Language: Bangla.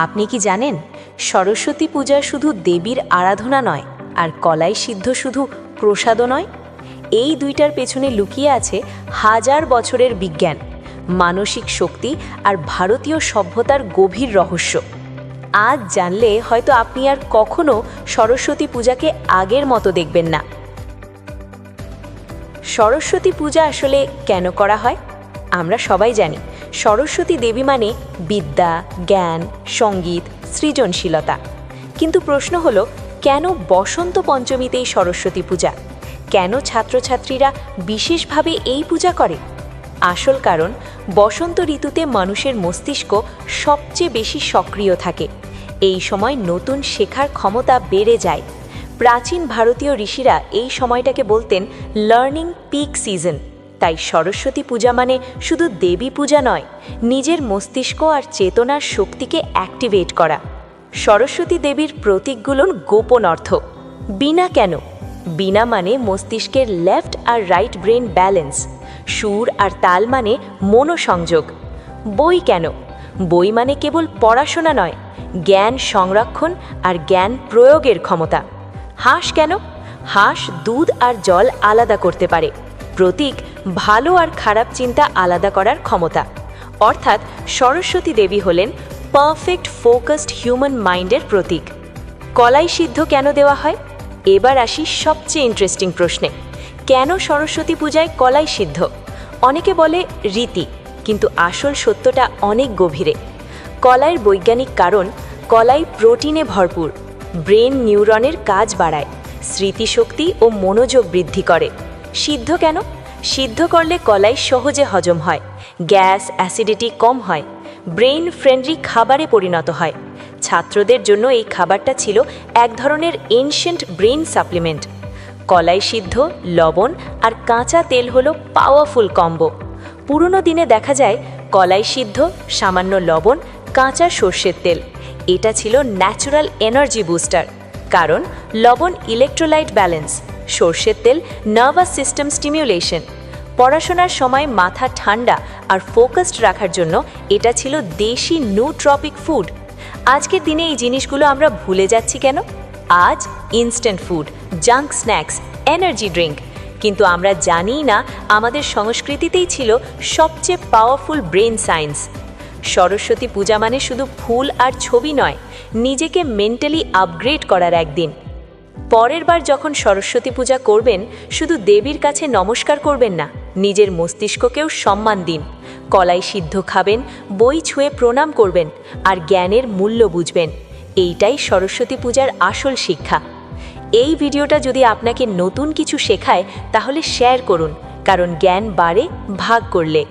আপনি কি জানেন সরস্বতী পূজা শুধু দেবীর আরাধনা নয়, আর কলাই সিদ্ধ শুধু প্রসাদও নয়? এই দুইটার পেছনে লুকিয়ে আছে হাজার বছরের বিজ্ঞান, মানসিক শক্তি আর ভারতীয় সভ্যতার গভীর রহস্য। আজ জানলে হয়তো আপনি আর কখনো সরস্বতী পূজাকে আগের মতো দেখবেন না। সরস্বতী পূজা আসলে কেন করা হয়? আমরা সবাই জানি সরস্বতী দেবী মানে বিদ্যা, জ্ঞান, সঙ্গীত, সৃজনশীলতা। কিন্তু প্রশ্ন হলো, কেন বসন্ত পঞ্চমীতেই সরস্বতী পূজা? কেন ছাত্রছাত্রীরা বিশেষভাবে এই পূজা করে? আসল কারণ, বসন্ত ঋতুতে মানুষের মস্তিষ্ক সবচেয়ে বেশি সক্রিয় থাকে। এই সময় নতুন শেখার ক্ষমতা বেড়ে যায়। প্রাচীন ভারতীয় ঋষিরা এই সময়টাকে বলতেন লার্নিং পিক সিজন। তাই সরস্বতী পূজা মানে শুধু দেবী পূজা নয়, নিজের মস্তিষ্ক আর চেতনার শক্তিকে অ্যাক্টিভেট করা। সরস্বতী দেবীর প্রতীকগুলোর গোপন অর্থ। বীণা কেন? বীণা মানে মস্তিষ্কের লেফট আর রাইট ব্রেন ব্যালেন্স। সুর আর তাল মানে মনোসংযোগ। বই কেন? বই মানে কেবল পড়াশোনা নয়, জ্ঞান সংরক্ষণ আর জ্ঞান প্রয়োগের ক্ষমতা। হাঁস কেন? হাঁস দুধ আর জল আলাদা করতে পারে। প্রতীক ভালো আর খারাপ চিন্তা আলাদা করার ক্ষমতা। অর্থাৎ সরস্বতী দেবী হলেন পারফেক্ট ফোকাসড হিউম্যান মাইন্ডের প্রতীক। কলাই সিদ্ধ কেন দেওয়া হয়? এবার আসি সবচেয়ে ইন্টারেস্টিং প্রশ্নে। কেন সরস্বতী পূজায় কলাই সিদ্ধ? অনেকে বলে রীতি, কিন্তু আসল সত্যটা অনেক গভীরে। কলাইয়ের বৈজ্ঞানিক কারণ, কলাই প্রোটিনে ভরপুর, ব্রেন নিউরনের কাজ বাড়ায়, স্মৃতিশক্তি ও মনোযোগ বৃদ্ধি করে। সিদ্ধ কেন? সিদ্ধ করলে কলাই সহজে হজম হয়, গ্যাস অ্যাসিডিটি কম হয়, ব্রেইন ফ্রেন্ডলি খাবারে পরিণত হয়। ছাত্রদের জন্য এই খাবারটা ছিল এক ধরনের এনশিয়েন্ট ব্রেইন সাপ্লিমেন্ট। কলাই সিদ্ধ, লবণ আর কাঁচা তেল হলো পাওয়ারফুল কম্বো। পুরনো দিনে দেখা যায় কলাই সিদ্ধ, সামান্য লবণ, কাঁচা সর্ষের তেল, এটা ছিল ন্যাচারাল এনার্জি বুস্টার। কারণ লবণ ইলেকট্রোলাইট ব্যালেন্স, সর্ষের তেল নার্ভাস সিস্টেম স্টিমিউলেশন। পড়াশোনার সময় মাথা ঠান্ডা আর ফোকাসড রাখার জন্য এটা ছিল দেশি নিউট্রপিক ফুড। আজকের দিনে এই জিনিসগুলো আমরা ভুলে যাচ্ছি কেন? আজ instant food, junk snacks, energy drink, কিন্তু আমরা জানিই না আমাদের সংস্কৃতিতেই ছিল সবচেয়ে পাওয়ারফুল ব্রেন সায়েন্স। সরস্বতী পূজা মানে শুধু ফুল আর ছবি নয়, নিজেকে মেন্টালি আপগ্রেড করার একদিন। পরের বার যখন সরস্বতী পূজা করবেন, শুধু দেবীর কাছে নমস্কার করবেন না, নিজের মস্তিষ্ককেও সম্মান দিন। কলাই সিদ্ধ খাবেন, বই ছুঁয়ে প্রণাম করবেন, আর জ্ঞানের মূল্য বুঝবেন। এইটাই সরস্বতী পূজার আসল শিক্ষা। এই ভিডিওটা যদি আপনাকে নতুন কিছু শেখায়, তাহলে শেয়ার করুন, কারণ জ্ঞান বাড়ে ভাগ করলে।